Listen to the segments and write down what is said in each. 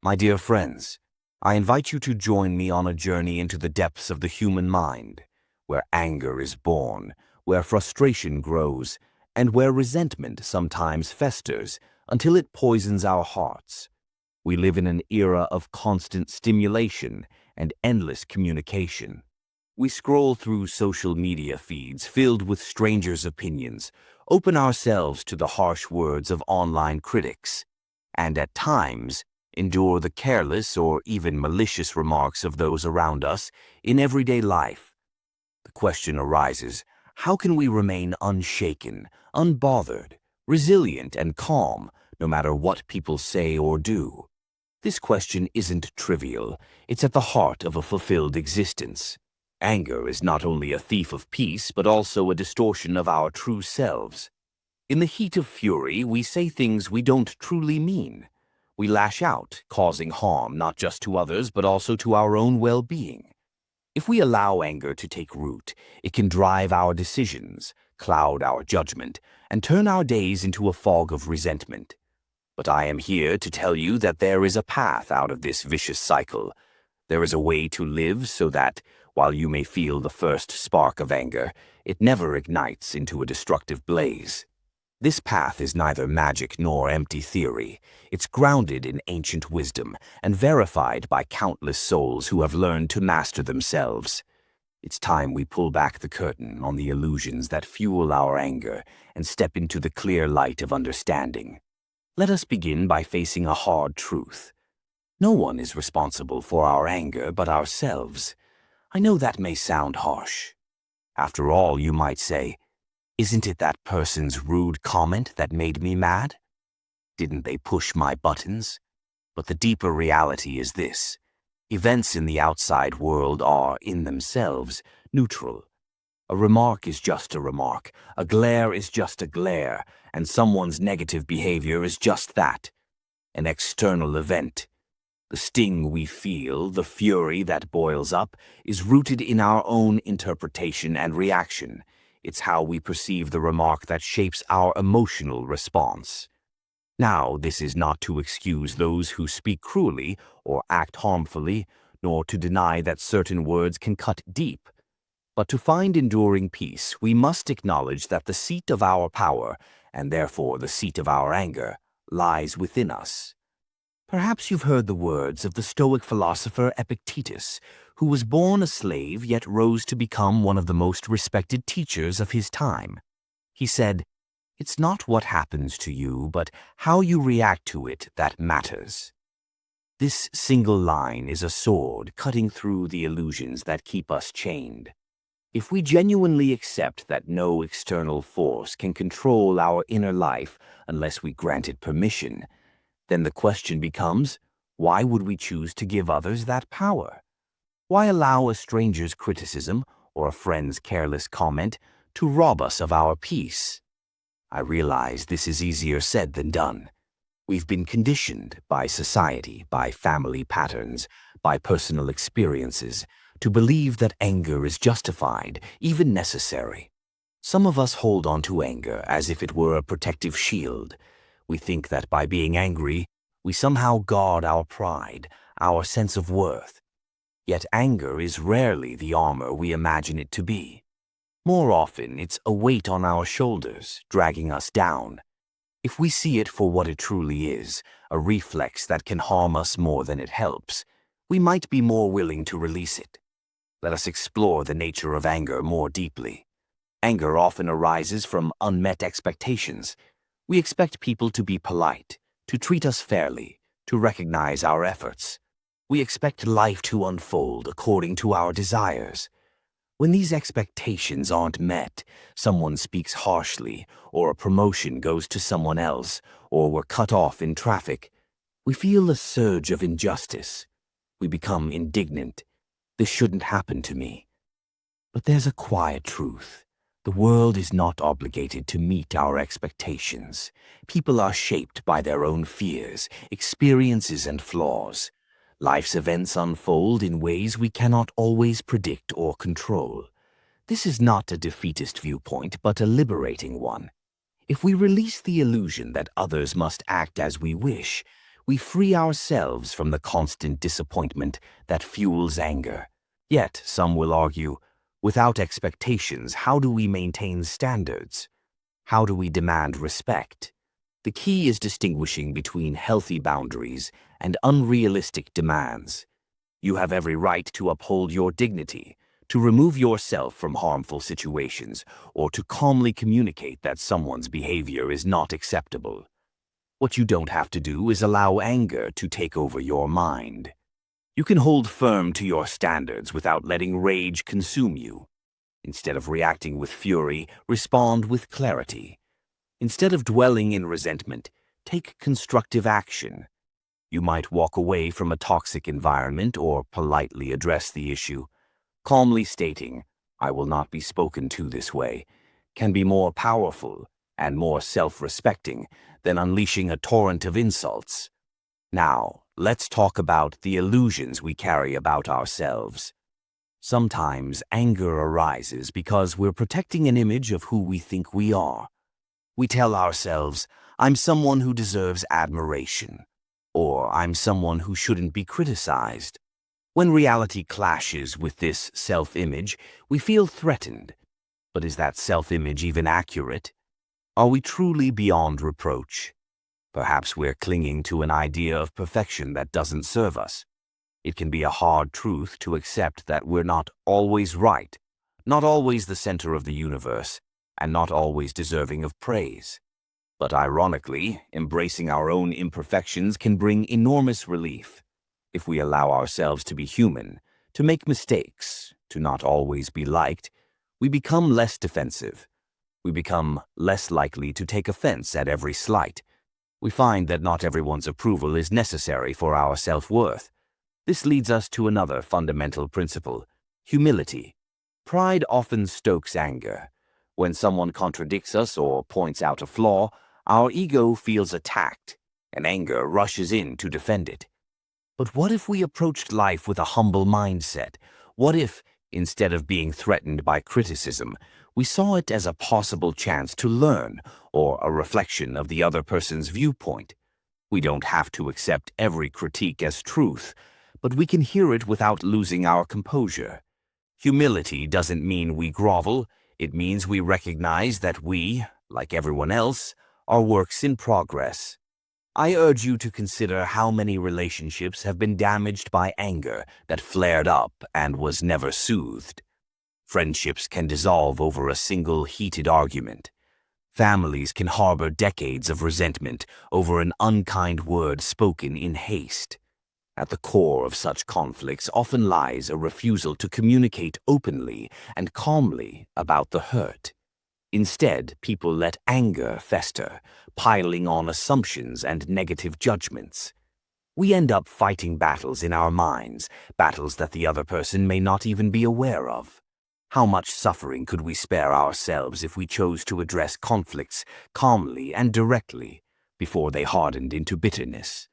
My dear friends, I invite you to join me on a journey into the depths of the human mind, where anger is born, where frustration grows, and where resentment sometimes festers until it poisons our hearts. We live in an era of constant stimulation and endless communication. We scroll through social media feeds filled with strangers' opinions, open ourselves to the harsh words of online critics, and at times endure the careless or even malicious remarks of those around us in everyday life. The question arises, how can we remain unshaken, unbothered, resilient, and calm no matter what people say or do? This question isn't trivial. It's at the heart of a fulfilled existence. Anger is not only a thief of peace, but also a distortion of our true selves. In the heat of fury, we say things we don't truly mean. We lash out, causing harm not just to others, but also to our own well-being. If we allow anger to take root, it can drive our decisions, cloud our judgment, and turn our days into a fog of resentment. But I am here to tell you that there is a path out of this vicious cycle. There is a way to live so that, while you may feel the first spark of anger, it never ignites into a destructive blaze. This path is neither magic nor empty theory. It's grounded in ancient wisdom and verified by countless souls who have learned to master themselves. It's time we pull back the curtain on the illusions that fuel our anger and step into the clear light of understanding. Let us begin by facing a hard truth. No one is responsible for our anger but ourselves. I know that may sound harsh. After all, you might say, isn't it that person's rude comment that made me mad? Didn't they push my buttons? But the deeper reality is this. Events in the outside world are, in themselves, neutral. A remark is just a remark, a glare is just a glare, and someone's negative behavior is just that, an external event. The sting we feel, the fury that boils up, is rooted in our own interpretation and reaction. It's how we perceive the remark that shapes our emotional response. Now, this is not to excuse those who speak cruelly or act harmfully, nor to deny that certain words can cut deep. But to find enduring peace, we must acknowledge that the seat of our power, and therefore the seat of our anger, lies within us. Perhaps you've heard the words of the Stoic philosopher Epictetus, who was born a slave yet rose to become one of the most respected teachers of his time. He said, "It's not what happens to you, but how you react to it that matters." This single line is a sword cutting through the illusions that keep us chained. If we genuinely accept that no external force can control our inner life unless we grant it permission, then the question becomes, why would we choose to give others that power? Why allow a stranger's criticism or a friend's careless comment to rob us of our peace? I realize this is easier said than done. We've been conditioned by society, by family patterns, by personal experiences, to believe that anger is justified, even necessary. Some of us hold on to anger as if it were a protective shield. We think that by being angry, we somehow guard our pride, our sense of worth. Yet anger is rarely the armor we imagine it to be. More often, it's a weight on our shoulders, dragging us down. If we see it for what it truly is, a reflex that can harm us more than it helps, we might be more willing to release it. Let us explore the nature of anger more deeply. Anger often arises from unmet expectations. We expect people to be polite, to treat us fairly, to recognize our efforts. We expect life to unfold according to our desires. When these expectations aren't met, someone speaks harshly, or a promotion goes to someone else, or we're cut off in traffic, we feel a surge of injustice. We become indignant. This shouldn't happen to me. But there's a quiet truth. The world is not obligated to meet our expectations. People are shaped by their own fears, experiences, and flaws. Life's events unfold in ways we cannot always predict or control. This is not a defeatist viewpoint, but a liberating one. If we release the illusion that others must act as we wish, We free ourselves from the constant disappointment that fuels anger. Yet, some will argue, without expectations, how do we maintain standards? How do we demand respect? The key is distinguishing between healthy boundaries and unrealistic demands. You have every right to uphold your dignity, to remove yourself from harmful situations, or to calmly communicate that someone's behavior is not acceptable. What you don't have to do is allow anger to take over your mind. You can hold firm to your standards without letting rage consume you. Instead of reacting with fury, respond with clarity. Instead of dwelling in resentment, take constructive action. You might walk away from a toxic environment or politely address the issue. Calmly stating, "I will not be spoken to this way," can be more powerful and more self-respecting than unleashing a torrent of insults. Now, let's talk about the illusions we carry about ourselves. Sometimes anger arises because we're protecting an image of who we think we are. We tell ourselves, "I'm someone who deserves admiration," or "I'm someone who shouldn't be criticized." When reality clashes with this self-image, we feel threatened. But is that self-image even accurate? Are we truly beyond reproach? Perhaps we're clinging to an idea of perfection that doesn't serve us. It can be a hard truth to accept that we're not always right, not always the center of the universe, and not always deserving of praise. But ironically, embracing our own imperfections can bring enormous relief. If we allow ourselves to be human, to make mistakes, to not always be liked, we become less defensive. We become less likely to take offense at every slight. We find that not everyone's approval is necessary for our self-worth. This leads us to another fundamental principle: humility. Pride often stokes anger. When someone contradicts us or points out a flaw, our ego feels attacked, and anger rushes in to defend it. But what if we approached life with a humble mindset? What if, instead of being threatened by criticism, we saw it as a possible chance to learn or a reflection of the other person's viewpoint? We don't have to accept every critique as truth, but we can hear it without losing our composure. Humility doesn't mean we grovel. It means we recognize that we, like everyone else, are works in progress. I urge you to consider how many relationships have been damaged by anger that flared up and was never soothed. Friendships can dissolve over a single heated argument. Families can harbor decades of resentment over an unkind word spoken in haste. At the core of such conflicts often lies a refusal to communicate openly and calmly about the hurt. Instead, people let anger fester, piling on assumptions and negative judgments. We end up fighting battles in our minds, battles that the other person may not even be aware of. How much suffering could we spare ourselves if we chose to address conflicts calmly and directly before they hardened into bitterness?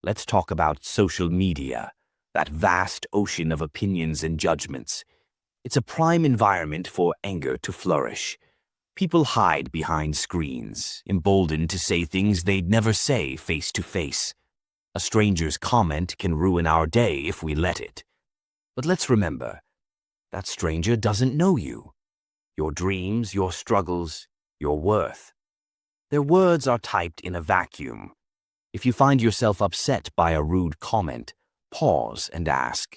Let's talk about social media, that vast ocean of opinions and judgments. It's a prime environment for anger to flourish. People hide behind screens, emboldened to say things they'd never say face to face. A stranger's comment can ruin our day if we let it. But let's remember, that stranger doesn't know you, your dreams, your struggles, your worth. Their words are typed in a vacuum. If you find yourself upset by a rude comment, pause and ask,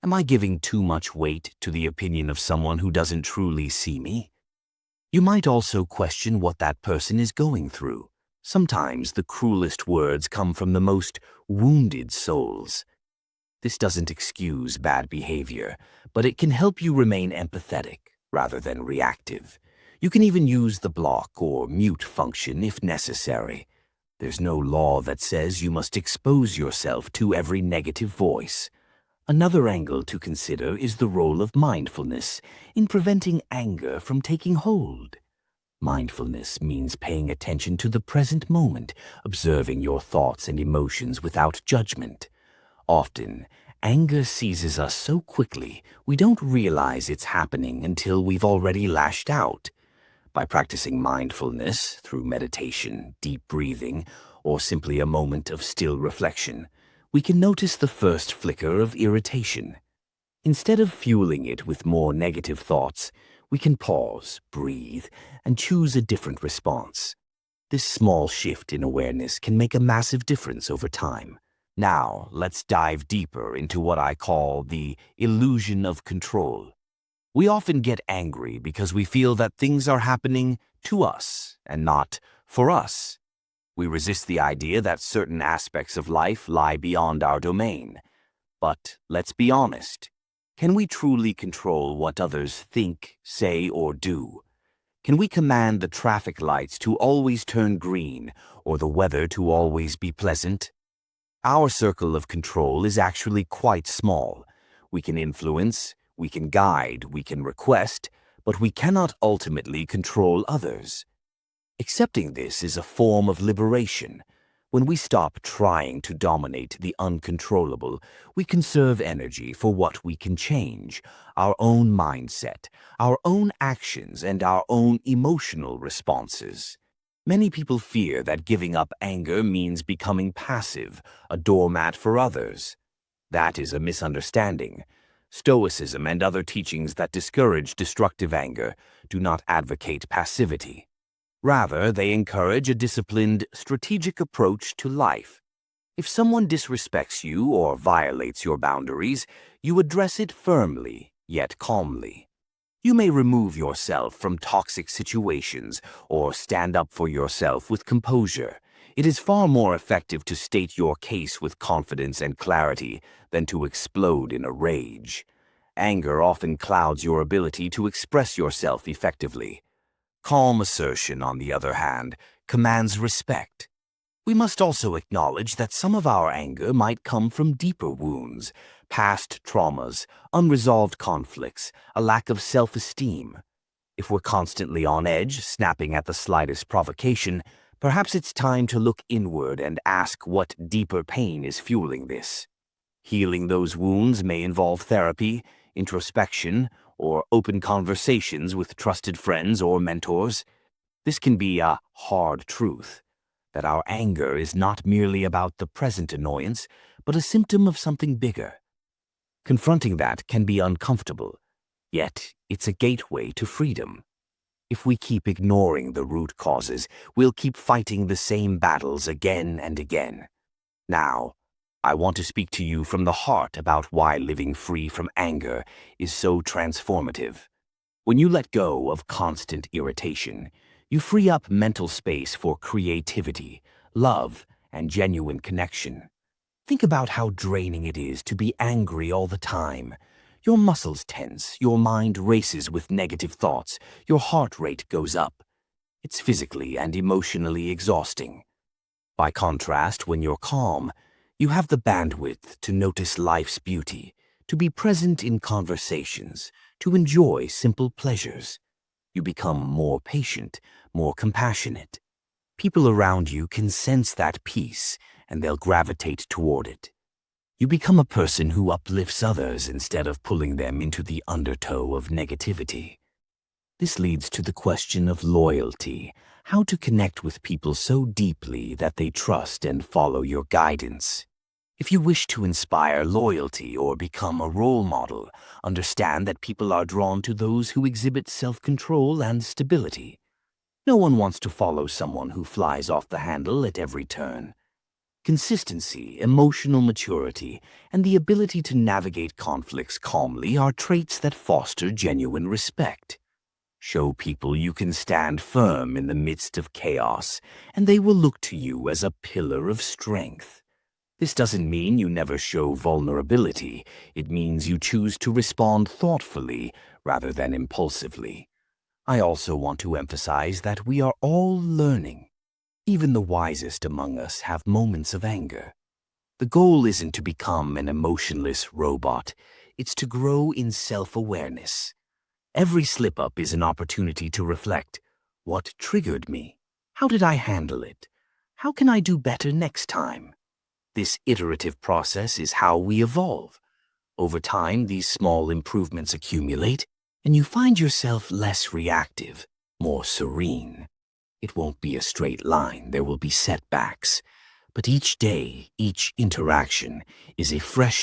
"Am I giving too much weight to the opinion of someone who doesn't truly see me?" You might also question what that person is going through. Sometimes the cruelest words come from the most wounded souls. This doesn't excuse bad behavior, but it can help you remain empathetic rather than reactive. You can even use the block or mute function if necessary. There's no law that says you must expose yourself to every negative voice. Another angle to consider is the role of mindfulness in preventing anger from taking hold. Mindfulness means paying attention to the present moment, observing your thoughts and emotions without judgment. Often, anger seizes us so quickly we don't realize it's happening until we've already lashed out. By practicing mindfulness through meditation, deep breathing, or simply a moment of still reflection, we can notice the first flicker of irritation. Instead of fueling it with more negative thoughts, we can pause, breathe, and choose a different response. This small shift in awareness can make a massive difference over time. Now, let's dive deeper into what I call the illusion of control. We often get angry because we feel that things are happening to us and not for us. We resist the idea that certain aspects of life lie beyond our domain. But let's be honest. Can we truly control what others think, say, or do? Can we command the traffic lights to always turn green or the weather to always be pleasant? Our circle of control is actually quite small. We can influence, we can guide, we can request, but we cannot ultimately control others. Accepting this is a form of liberation. When we stop trying to dominate the uncontrollable, we conserve energy for what we can change, our own mindset, our own actions, and our own emotional responses. Many people fear that giving up anger means becoming passive, a doormat for others. That is a misunderstanding. Stoicism and other teachings that discourage destructive anger do not advocate passivity. Rather, they encourage a disciplined, strategic approach to life. If someone disrespects you or violates your boundaries, you address it firmly, yet calmly. You may remove yourself from toxic situations or stand up for yourself with composure. It is far more effective to state your case with confidence and clarity than to explode in a rage. Anger often clouds your ability to express yourself effectively. Calm assertion, on the other hand, commands respect. We must also acknowledge that some of our anger might come from deeper wounds, past traumas, unresolved conflicts, a lack of self-esteem. If we're constantly on edge, snapping at the slightest provocation, perhaps it's time to look inward and ask what deeper pain is fueling this. Healing those wounds may involve therapy, introspection, or open conversations with trusted friends or mentors. This can be a hard truth, that our anger is not merely about the present annoyance, but a symptom of something bigger. Confronting that can be uncomfortable, yet it's a gateway to freedom. If we keep ignoring the root causes, we'll keep fighting the same battles again and again. Now, I want to speak to you from the heart about why living free from anger is so transformative. When you let go of constant irritation, you free up mental space for creativity, love, and genuine connection. Think about how draining it is to be angry all the time. Your muscles tense, your mind races with negative thoughts, your heart rate goes up. It's physically and emotionally exhausting. By contrast, when you're calm, you have the bandwidth to notice life's beauty, to be present in conversations, to enjoy simple pleasures. You become more patient, more compassionate. People around you can sense that peace, and they'll gravitate toward it. You become a person who uplifts others instead of pulling them into the undertow of negativity. This leads to the question of loyalty, how to connect with people so deeply that they trust and follow your guidance. If you wish to inspire loyalty or become a role model, understand that people are drawn to those who exhibit self-control and stability. No one wants to follow someone who flies off the handle at every turn. Consistency, emotional maturity, and the ability to navigate conflicts calmly are traits that foster genuine respect. Show people you can stand firm in the midst of chaos, and they will look to you as a pillar of strength. This doesn't mean you never show vulnerability. It means you choose to respond thoughtfully rather than impulsively. I also want to emphasize that we are all learning. Even the wisest among us have moments of anger. The goal isn't to become an emotionless robot. It's to grow in self-awareness. Every slip-up is an opportunity to reflect. What triggered me? How did I handle it? How can I do better next time? This iterative process is how we evolve. Over time, these small improvements accumulate, and you find yourself less reactive, more serene. It won't be a straight line. There will be setbacks. But each day, each interaction is a fresh